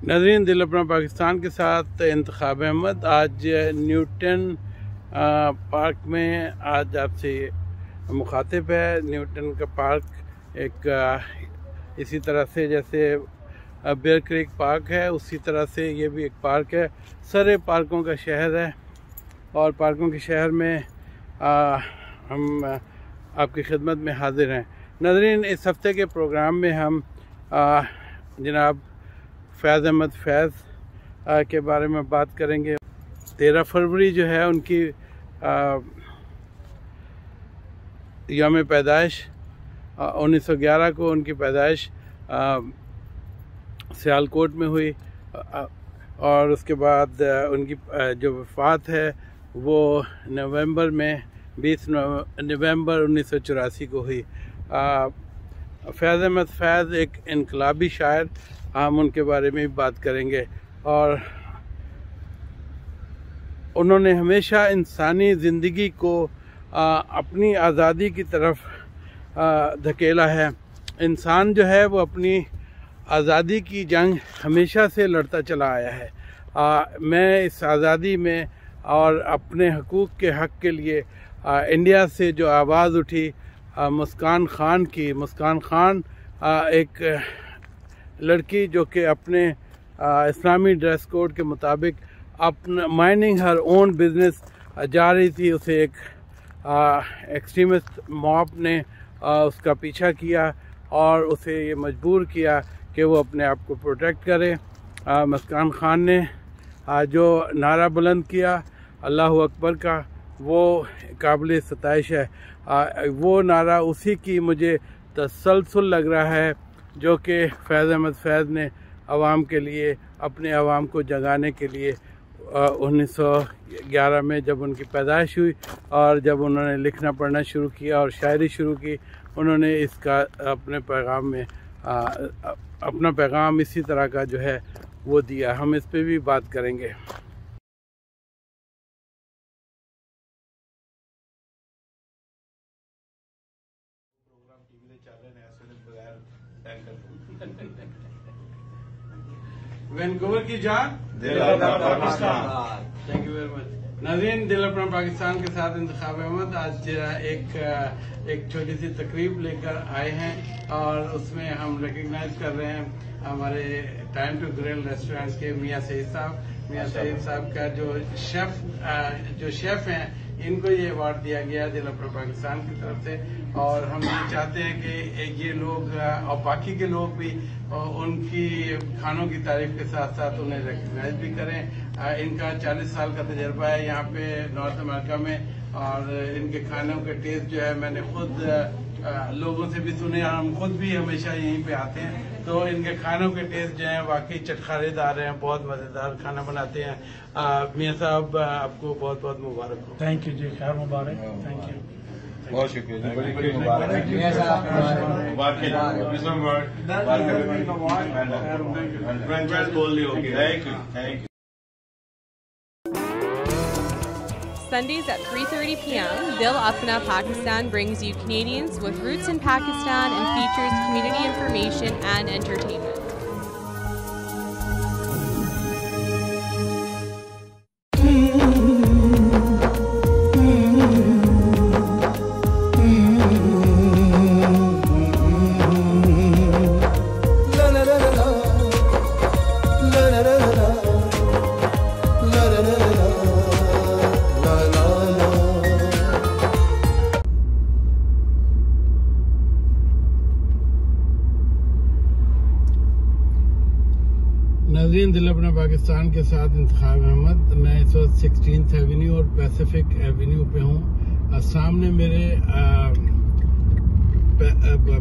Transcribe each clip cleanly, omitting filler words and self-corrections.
ناظرین، دل اپنا پاکستان کے ساتھ انتخاب احمد آج نیوٹن پارک میں آج آپ سے مخاطب ہے۔ نیوٹن کا پارک ایک اسی طرح سے جیسے بیئر کریک پارک ہے، اسی طرح سے یہ بھی ایک پارک ہے۔ سارے پارکوں کا شہر ہے اور پارکوں کے شہر میں ہم آپ کی خدمت میں حاضر ہیں۔ ناظرین، اس ہفتے کے پروگرام میں ہم جناب فیض احمد فیض کے بارے میں بات کریں گے۔ 13 فروری جو ہے ان کی یوم پیدائش، 1911 کو ان کی پیدائش سیالکوٹ میں ہوئی اور اس کے بعد ان کی جو وفات ہے وہ نومبر میں 20 نومبر 1984 کو ہوئی۔ فیض احمد فیض ایک انقلابی شاعر، ہم ان کے بارے میں بھی بات کریں گے، اور انہوں نے ہمیشہ انسانی زندگی کو اپنی آزادی کی طرف دھکیلا ہے۔ انسان جو ہے وہ اپنی آزادی کی جنگ ہمیشہ سے لڑتا چلا آیا ہے۔ میں اس آزادی میں اور اپنے حقوق کے حق کے لیے انڈیا سے جو آواز اٹھی مسکان خان کی، مسکان خان ایک لڑکی جو کہ اپنے اسلامی ڈریس کوڈ کے مطابق اپنا مائننگ ہر اون بزنس جا رہی تھی، اسے ایک ایکسٹریمسٹ موب نے اس کا پیچھا کیا اور اسے یہ مجبور کیا کہ وہ اپنے آپ کو پروٹیکٹ کرے۔ مسکان خان نے جو نعرہ بلند کیا اللہ اکبر کا، وہ قابل ستائش ہے۔ وہ نعرہ اسی کی مجھے تسلسل لگ رہا ہے جو کہ فیض احمد فیض نے عوام کے لیے، اپنے عوام کو جگانے کے لیے 1911 میں جب ان کی پیدائش ہوئی اور جب انہوں نے لکھنا پڑھنا شروع کیا اور شاعری شروع کی، انہوں نے اس کا اپنے پیغام میں اپنا پیغام اسی طرح کا جو ہے وہ دیا۔ ہم اس پہ بھی بات کریں گے۔ وینکوور کی جان دل اپنا Pakistan. Thank you very much. ناظرین، دل اپنا پاکستان کے ساتھ انتخاب احمد آج ایک چھوٹی سی تقریب لے کر آئے ہیں اور اس میں ہم ریکگنائز کر رہے ہیں ہمارے ٹائم ٹو گرل ریسٹورینٹ کے میاں سعید صاحب۔ میاں سعید صاحب کا جو شیف ہیں، ان کو یہ ایوارڈ دیا گیا ہے دل اپنا پاکستان کی طرف سے، اور ہم یہ چاہتے ہیں کہ یہ لوگ اور باقی کے لوگ بھی ان کی کھانوں کی تعریف کے ساتھ ساتھ انہیں ریکگنائز بھی کریں۔ ان کا 40 سال کا تجربہ ہے یہاں پہ نارتھ امریکہ میں، اور ان کے کھانوں کے ٹیسٹ جو ہے میں نے خود لوگوں سے بھی سنے، اور ہم خود بھی ہمیشہ یہیں پہ آتے ہیں، تو ان کے کھانوں کے ٹیسٹ جو ہیں واقعی چٹخارے دار ہیں، بہت مزیدار کھانا بناتے ہیں۔ میاں صاحب، آپ کو بہت بہت مبارک ہو۔ تھینک یو جی، خیر مبارک۔ تھینک یو، بہت شکریہ جی، بڑی بڑی مبارک۔ Sundays at 3:30 p.m., Dil Apna Pakistan brings you Canadians with roots in Pakistan and features community information and entertainment. ناظرین، دل اپنا پاکستان کے ساتھ انتخاب احمد، میں اس وقت 16th ایونیو اور پیسیفک ایونیو پہ ہوں۔ سامنے میرے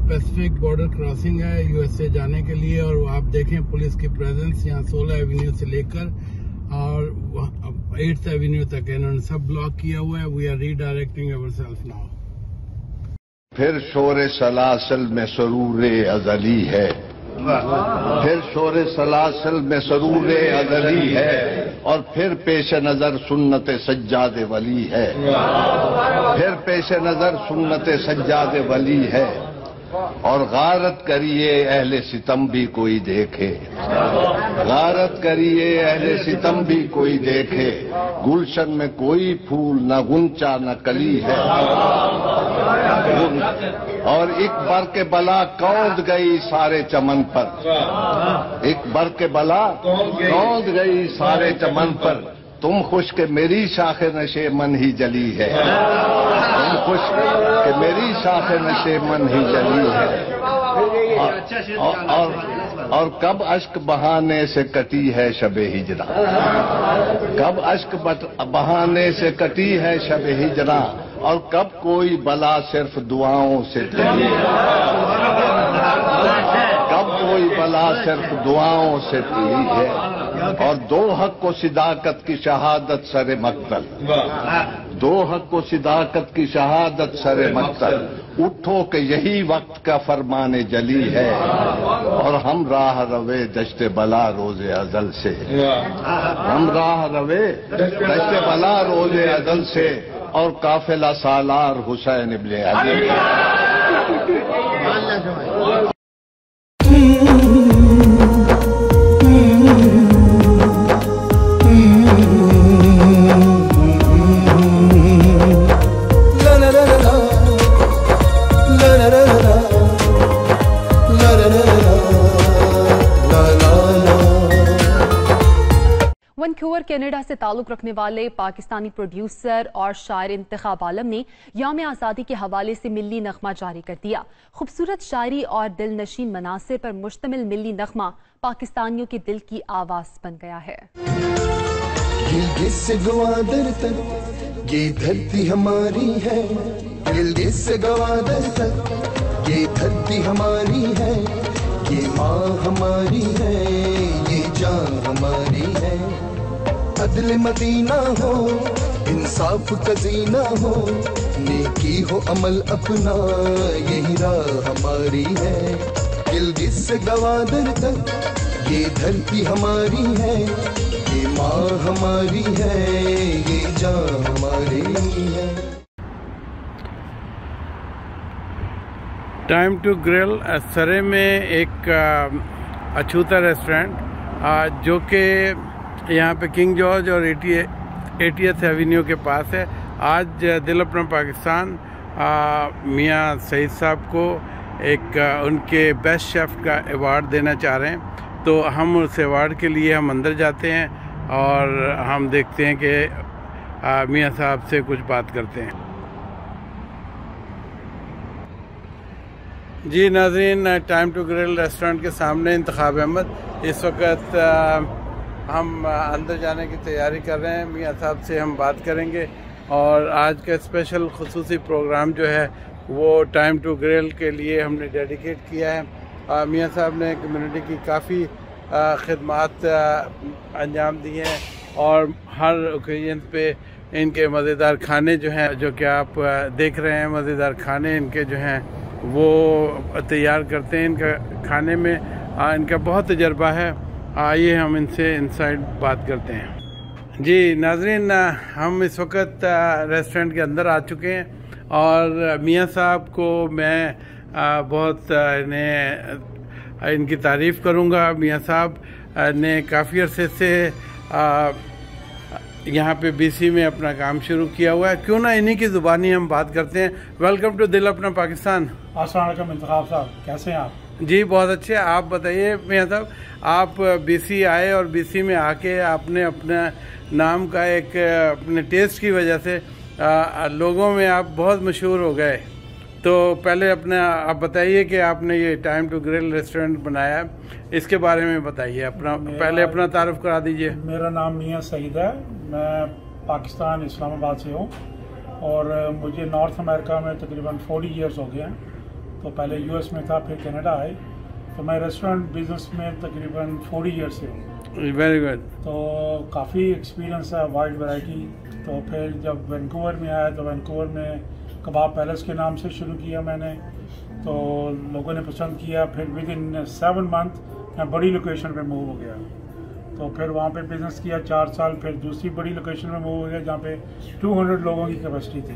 پیسیفک بارڈر کراسنگ ہے یو ایس اے جانے کے لیے، اور آپ دیکھیں پولیس کی پریزنس یہاں 16 ایونیو سے لے کر اور 8th ایونیو تک ہے، انہوں نے سب بلاک کیا ہوا ہے۔ We are redirecting ourselves now. پھر شور سلاسل میں سرور ازلی ہے، پھر شور سلاسل میں سرور ازلی ہے، اور پھر پیش نظر سنت سجاد ولی ہے، پھر پیش نظر سنت سجاد ولی ہے۔ اور غارت کریے اہل ستم بھی کوئی دیکھے، غارت کریے اہل ستم بھی کوئی دیکھے، گلشن میں کوئی پھول نہ غنچہ نہ کلی ہے، اور ایک برق بلا کوند گئی سارے چمن پر، ایک برق بلا کوند گئی سارے چمن پر، تم خوش کہ میری شاخ نشے من ہی جلی ہے، تم خوش کہ میری شاخ نشے من ہی جلی ہے، اور کب اشک بہانے سے کٹی ہے شب ہجرا، کب اشک بہانے سے کٹی ہے شب ہجرا، اور کب کوئی بلا صرف دعاؤں سے ٹلی، کب کوئی بلا صرف دعاؤں سے ٹلی ہے، اور دو حق کو صداقت کی شہادت سر مقتل، دو حق کو صداقت کی شہادت سر مقتل، اٹھو کہ یہی وقت کا فرمان جلی ہے، اور ہم راہ روے دشت بلا روز ازل سے، ہم راہ روے دشت بلا روز ازل سے، اور قافلہ سالار حسین ابن علی۔ وینکوور کینیڈا سے تعلق رکھنے والے پاکستانی پروڈیوسر اور شاعر انتخاب عالم نے یوم آزادی کے حوالے سے ملی نغمہ جاری کر دیا۔ خوبصورت شاعری اور دل نشین مناظر پر مشتمل ملی نغمہ پاکستانیوں کے دل کی آواز بن گیا ہے۔ گلگت سے گوادر تک یہ دھرتی ہماری ہے، گلگت سے گوادر تک یہ دھرتی ہماری ہے، یہ ماں ہماری ہے، یہ جان ہماری ہے، عدل مدینہ ہو انصاف کا زینہ ہو، نیکی ہو عمل اپنا یہی راہ ہماری ہے، گلگت سے گوادر تک یہ دھرتی ہماری ہے، یہ ماں ہماری ہے، یہ جان ہماری ہے۔ ٹائم ٹو گرل سرے میں ایک اچھوتا ریسٹورنٹ جو کہ یہاں پہ کنگ جارج اور 80th ایوینیو کے پاس ہے۔ آج دل اپنا پاکستان میاں سعید صاحب کو ایک ان کے بیسٹ شیف کا ایوارڈ دینا چاہ رہے ہیں، تو ہم اس ایوارڈ کے لیے ہم اندر جاتے ہیں اور ہم دیکھتے ہیں کہ میاں صاحب سے کچھ بات کرتے ہیں۔ جی ناظرین، ٹائم ٹو گرل ریسٹورنٹ کے سامنے انتخاب احمد، اس وقت ہم اندر جانے کی تیاری کر رہے ہیں، میاں صاحب سے ہم بات کریں گے، اور آج کا اسپیشل خصوصی پروگرام جو ہے وہ ٹائم ٹو گرل کے لیے ہم نے ڈیڈیکیٹ کیا ہے۔ میاں صاحب نے کمیونٹی کی کافی خدمات انجام دی ہیں، اور ہر اوکیزن پہ ان کے مزیدار کھانے جو ہیں، جو کہ آپ دیکھ رہے ہیں، مزیدار کھانے ان کے جو ہیں وہ تیار کرتے ہیں۔ ان کا کھانے میں ان کا بہت تجربہ ہے، آئیے ہم ان سے انسائڈ بات کرتے ہیں۔ جی ناظرین، ہم اس وقت ریسٹورنٹ کے اندر آ چکے ہیں، اور میاں صاحب کو میں بہت ان کی تعریف کروں گا۔ میاں صاحب نے کافی عرصے سے یہاں پہ بی سی میں اپنا کام شروع کیا ہوا ہے، کیوں نہ انہی کی زبانی ہم بات کرتے ہیں۔ ویلکم ٹو دل اپنا پاکستان۔ السلام علیکم انتخاب صاحب، کیسے ہیں آپ؟ جی بہت اچھے، آپ بتائیے میاں صاحب، آپ بی سی آئے اور بی سی میں آ کے آپ نے اپنا نام کا ایک اپنے ٹیسٹ کی وجہ سے لوگوں میں آپ بہت مشہور ہو گئے، تو پہلے آپ بتائیے کہ آپ نے یہ ٹائم ٹو گرل ریسٹورنٹ بنایا ہے، اس کے بارے میں بتائیے، پہلے اپنا تعارف کرا دیجئے۔ میرا نام میاں سعید ہے، میں پاکستان اسلام آباد سے ہوں، اور مجھے نارتھ امریکہ میں تقریباً 40 ایئرس ہو گئے ہیں، تو پہلے یو ایس میں تھا، پھر کینیڈا آئے، تو میں ریسٹورنٹ بزنس میں تقریباً 40 ایئرس سے ہوں۔ Very good. تو کافی ایکسپیرینس ہے، وائڈ ورائٹی۔ تو پھر جب وینکوور میں آیا تو وینکوور میں کباب پیلس کے نام سے شروع کیا میں نے، تو لوگوں نے پسند کیا، پھر ود ان 7 منتھ میں بڑی لوکیشن پہ موو ہو گیا، تو پھر وہاں پہ بزنس کیا 4 سال، پھر دوسری بڑی لوکیشن میں موو ہو گیا جہاں پہ 200 لوگوں کی کیپیسٹی تھی،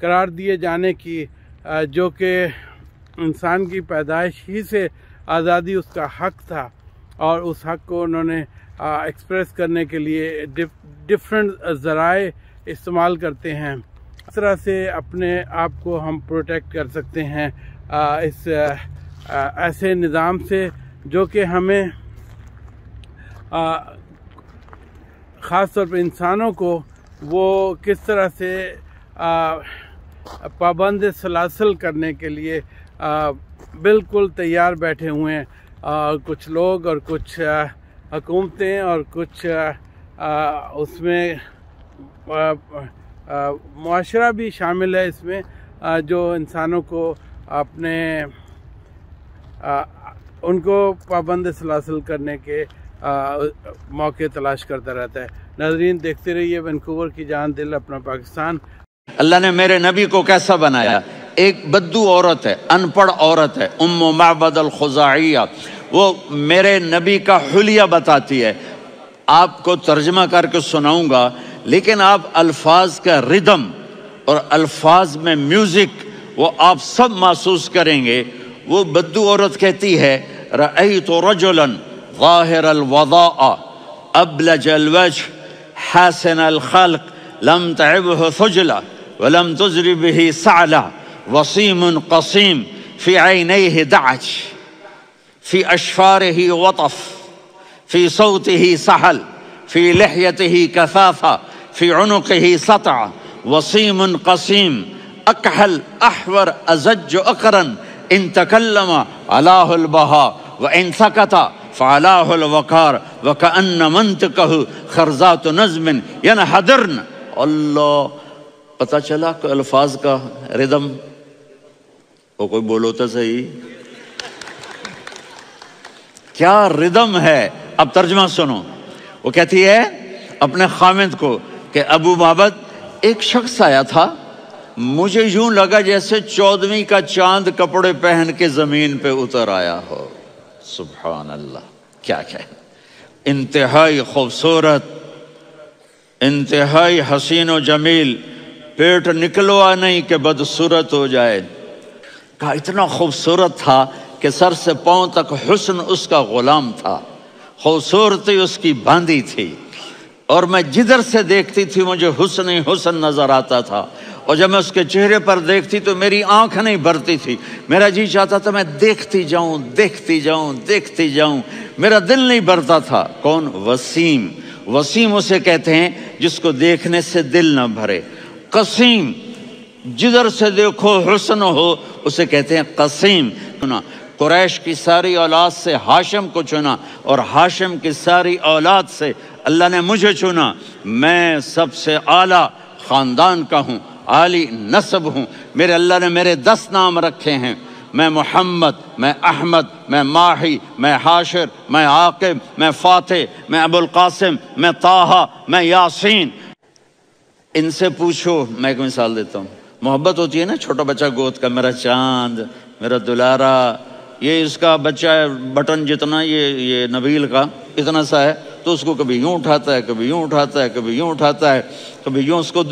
قرار دیے جانے کی جو کہ انسان کی پیدائش ہی سے آزادی اس کا حق تھا، اور اس حق کو انہوں نے ایکسپریس کرنے کے لیے ڈفرینٹ ذرائع استعمال کرتے ہیں۔ اس طرح سے اپنے آپ کو ہم پروٹیکٹ کر سکتے ہیں اس ایسے نظام سے جو کہ ہمیں خاص طور پہ انسانوں کو وہ کس طرح سے پابند سلاسل کرنے کے لیے بالکل تیار بیٹھے ہوئے ہیں، کچھ لوگ اور کچھ حکومتیں اور کچھ اس میں معاشرہ بھی شامل ہے اس میں، جو انسانوں کو اپنے ان کو پابند سلاسل کرنے کے موقع تلاش کرتا رہتا ہے۔ ناظرین دیکھتے رہیے وینکوور کی جان دل اپنا پاکستان۔ اللہ نے میرے نبی کو کیسا بنایا؟ ایک بدو عورت ہے، ان پڑھ عورت ہے، ام معبد الخزاعیہ، وہ میرے نبی کا حلیہ بتاتی ہے۔ آپ کو ترجمہ کر کے سناؤں گا، لیکن آپ الفاظ کا ردم اور الفاظ میں میوزک وہ آپ سب محسوس کریں گے۔ وہ بدو عورت کہتی ہے رأیت رجلا ظاہر الوضاء ابلج الوجه حسن الخلق لم تعبه ثجلة ولم تزر به سعلة وصيم قصيم في عينيه دعج في أشفاره وطف في صوته سحل في لحيته كثافة في عنقه سطع وصيم قصيم أكحل أحور أزج أقرن إن تكلم علاه البهاء وإن سكت فعلاه الوقار وكأن منطقه خرزات نظم ينحدرن۔ اللہ، پتہ چلا کہ الفاظ کا ردم، وہ کوئی بولو تو صحیح، کیا ردم ہے۔ اب ترجمہ سنو۔ وہ کہتی ہے اپنے خامد کو کہ ابو معبد، ایک شخص آیا تھا، مجھے یوں لگا جیسے 14ویں کا چاند کپڑے پہن کے زمین پہ اتر آیا ہو۔ سبحان اللہ، کیا انتہائی خوبصورت، انتہائی حسین و جمیل، پیٹ نکلوا نہیں کہ بدصورت ہو جائے۔ کہا اتنا خوبصورت تھا کہ سر سے پاؤں تک حسن اس کا غلام تھا، خوبصورتی اس کی باندھی تھی، اور میں جدھر سے دیکھتی تھی مجھے حسن ہی حسن نظر آتا تھا، اور جب میں اس کے چہرے پر دیکھتی تو میری آنکھ نہیں بھرتی تھی، میرا جی چاہتا تھا میں دیکھتی جاؤں دیکھتی جاؤں دیکھتی جاؤں، میرا دل نہیں بھرتا تھا۔ کون؟ وسیم۔ وسیم اسے کہتے ہیں جس کو دیکھنے سے دل نہ بھرے۔ قسیم، جدھر سے دیکھو حسن ہو، اسے کہتے ہیں قسیم۔ قریش کی ساری اولاد سے ہاشم کو چنا، اور ہاشم کی ساری اولاد سے اللہ نے مجھے چنا۔ میں سب سے اعلیٰ خاندان کا ہوں، عالی نسب ہوں۔ میرے اللہ نے میرے 10 نام رکھے ہیں، میں محمد، میں احمد، میں ماہی، میں حاشر، میں عاقب، میں فاتح، میں ابو القاسم، میں طٰہٰ، میں یاسین۔ ان سے پوچھو، میں ایک مثال دیتا ہوں، محبت ہوتی ہے نا، چھوٹا بچہ گود کا، میرا چاند، میرا دلارا، یہ اس کا بچہ بٹن جتنا، یہ نبیل کا اتنا سا ہے، تو اس کو کبھی یوں اٹھاتا ہے، کبھی یوں اٹھاتا ہے، کبھی یوں اٹھاتا ہے، کبھی یوں اس کو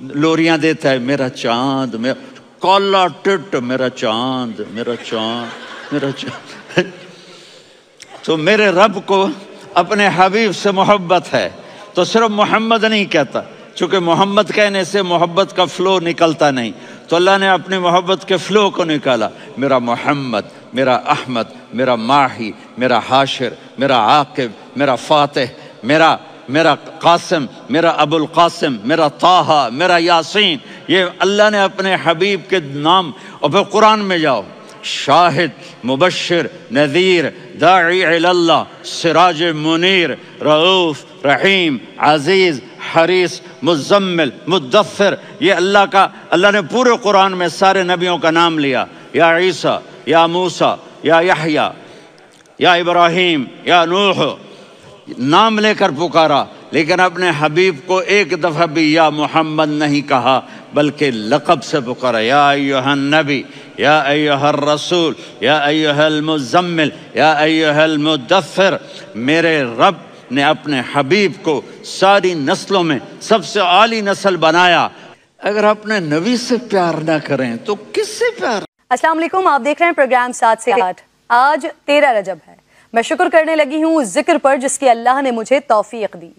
لوریاں دیتا ہے، میرا چاند، میرا کالا ٹٹ، میرا چاند، میرا چاند، میرا چاند۔ تو میرے رب کو اپنے حبیب سے محبت ہے، تو صرف محمد نہیں کہتا، چونکہ محمد کہنے سے محبت کا فلو نکلتا نہیں، تو اللہ نے اپنی محبت کے فلو کو نکالا۔ میرا محمد، میرا احمد، میرا ماہی، میرا حاشر، میرا عاقب، میرا فاتح، میرا قاسم، میرا ابو القاسم، میرا طٰہٰ، میرا یاسین، یہ اللہ نے اپنے حبیب کے نام۔ اور پھر قرآن میں جاؤ، شاہد، مبشر، نذیر، داعی الی اللہ، سراج منیر، رؤوف، رحیم، عزیز، حریص، مزمل، مدثر، یہ اللہ نے پورے قرآن میں سارے نبیوں کا نام لیا۔ یا عیسیٰ، یا موسیٰ، یا یحییٰ، یا ابراہیم، یا نوح، نام لے کر پکارا، لیکن اپنے حبیب کو ایک دفعہ بھی یا محمد نہیں کہا، بلکہ لقب سے پکارا، یا ایھا النبی، یا ایھا الرسول، یا ایھا المزمل، یا ایھا المدثر۔ میرے رب نے اپنے حبیب کو ساری نسلوں میں سب سے عالی نسل بنایا۔ اگر اپنے نبی سے پیار نہ کریں تو کس سے پیار؟ السلام علیکم، آپ دیکھ رہے ہیں پروگرام 7 سے 8۔ آج 13 رجب ہے۔ میں شکر کرنے لگی ہوں اس ذکر پر جس کی اللہ نے مجھے توفیق دی،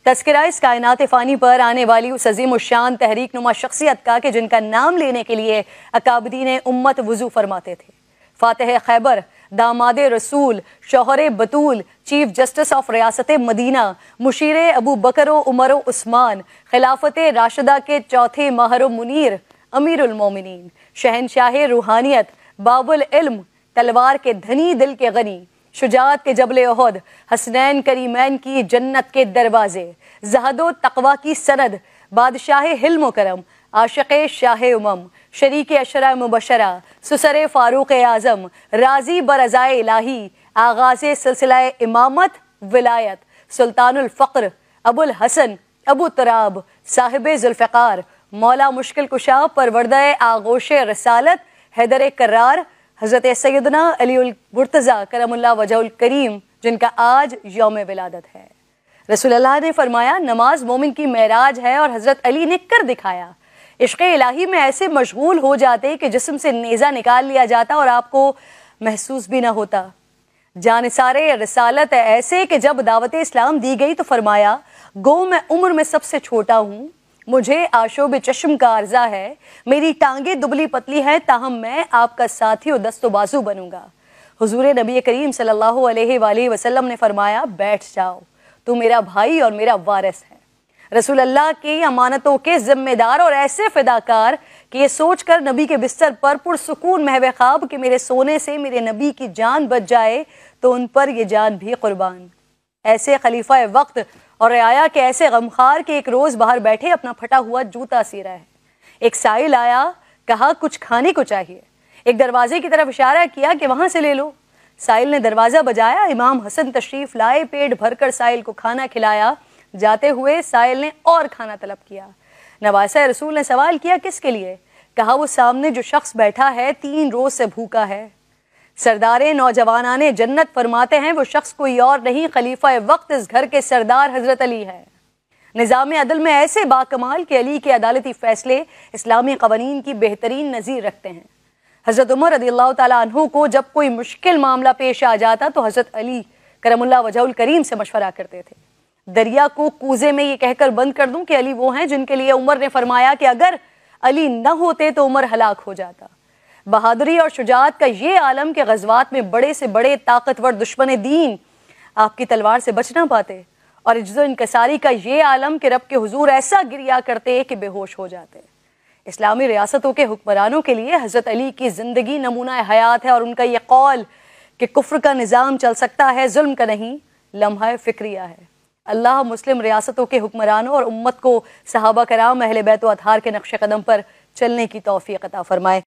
تذکرہ اس کائنات فانی پر آنے والی اس عظیم الشان تحریک نما شخصیت کا کہ جن کا نام لینے کے لیے اکابدین امت وضو فرماتے تھے۔ فاتح خیبر، داماد رسول، شوہر بطول، چیف جسٹس آف ریاست مدینہ، مشیر ابو بکر و عمر و عثمان، خلافت راشدہ کے چوتھے ماہر و منیر، امیر المومنین، شہنشاہ روحانیت، باب العلم، تلوار کے دھنی دل کے غنی، شجاعت کے جبل احد، حسنین کریمین کی جنت کے دروازے، زہد و تقوی کی سند، بادشاہ حلم و کرم، عاشق شاہ امم، شریک اشرا مبشرہ، سسر فاروق اعظم، راضی برضائے الہی، آغاز سلسلہ امامت ولایت، سلطان الفقر، ابو الحسن، ابو تراب، صاحب ذوالفقار، مولا مشکل کشا، پروردہ آغوش رسالت، حیدر کرار، حضرت سیدنا علی المرتضیٰ کرم اللہ وجہ الکریم، جن کا آج یوم ولادت ہے۔ رسول اللہ نے فرمایا نماز مومن کی معراج ہے، اور حضرت علی نے کر دکھایا۔ عشق الہی میں ایسے مشغول ہو جاتے کہ جسم سے نیزہ نکال لیا جاتا اور آپ کو محسوس بھی نہ ہوتا۔ جانثارِ رسالت ایسے کہ جب دعوت اسلام دی گئی تو فرمایا گو میں عمر میں سب سے چھوٹا ہوں، مجھے آشوب چشم کا عرضہ ہے، میری ٹانگیں دبلی پتلی ہیں، تاہم میں آپ کا ساتھی و دست و بازو بنوں گا۔ حضور نبی کریم صلی اللہ علیہ وآلہ وسلم نے فرمایا بیٹھ جاؤ، تو میرا بھائی اور میرا وارث ہے۔ رسول اللہ کی امانتوں کے ذمہ دار اور ایسے فداکار کہ یہ سوچ کر نبی کے بستر پر پرسکون محو خواب کہ میرے سونے سے میرے نبی کی جان بچ جائے تو ان پر یہ جان بھی قربان۔ ایسے خلیفہ وقت اور رعایا کے ایسے غمخوار کہ ایک روز باہر بیٹھے اپنا پھٹا ہوا جوتا سی رہا ہے۔ ایک سائل آیا، کہا کچھ کھانے کو چاہیے۔ ایک دروازے کی طرف اشارہ کیا کہ وہاں سے لے لو۔ سائل نے دروازہ بجایا، امام حسن تشریف لائے، پیٹ بھر کر سائل کو کھانا کھلایا۔ جاتے ہوئے سائل نے اور کھانا طلب کیا۔ نواسہ رسول نے سوال کیا کس کے لیے؟ کہا وہ سامنے جو شخص بیٹھا ہے 3 روز سے بھوکا ہے۔ سردار نوجوانان جنت فرماتے ہیں وہ شخص کوئی اور نہیں، خلیفہ وقت اس گھر کے سردار حضرت علی ہے۔ نظام عدل میں ایسے باکمال کہ علی کے عدالتی فیصلے اسلامی قوانین کی بہترین نظیر رکھتے ہیں۔ حضرت عمر رضی اللہ تعالیٰ عنہ کو جب کوئی مشکل معاملہ پیش آ جاتا تو حضرت علی کرم اللہ وجہ الکریم سے مشورہ کرتے تھے۔ دریا کو کوزے میں یہ کہہ کر بند کر دوں کہ علی وہ ہیں جن کے لیے عمر نے فرمایا کہ اگر علی نہ ہوتے تو عمر ہلاک ہو جاتا۔ بہادری اور شجاعت کا یہ عالم کہ غزوات میں بڑے سے بڑے طاقتور دشمن دین آپ کی تلوار سے بچ نہ پاتے، اور عجز و انکساری کا یہ عالم کہ رب کے حضور ایسا گریا کرتے کہ بے ہوش ہو جاتے۔ اسلامی ریاستوں کے حکمرانوں کے لیے حضرت علی کی زندگی نمونہ حیات ہے، اور ان کا یہ قول کہ کفر کا نظام چل سکتا ہے ظلم کا نہیں، لمحہ فکریہ ہے۔ اللہ مسلم ریاستوں کے حکمرانوں اور امت کو صحابہ کرام اہل بیت و اطہار کے نقش قدم پر چلنے کی توفیق عطا فرمائے۔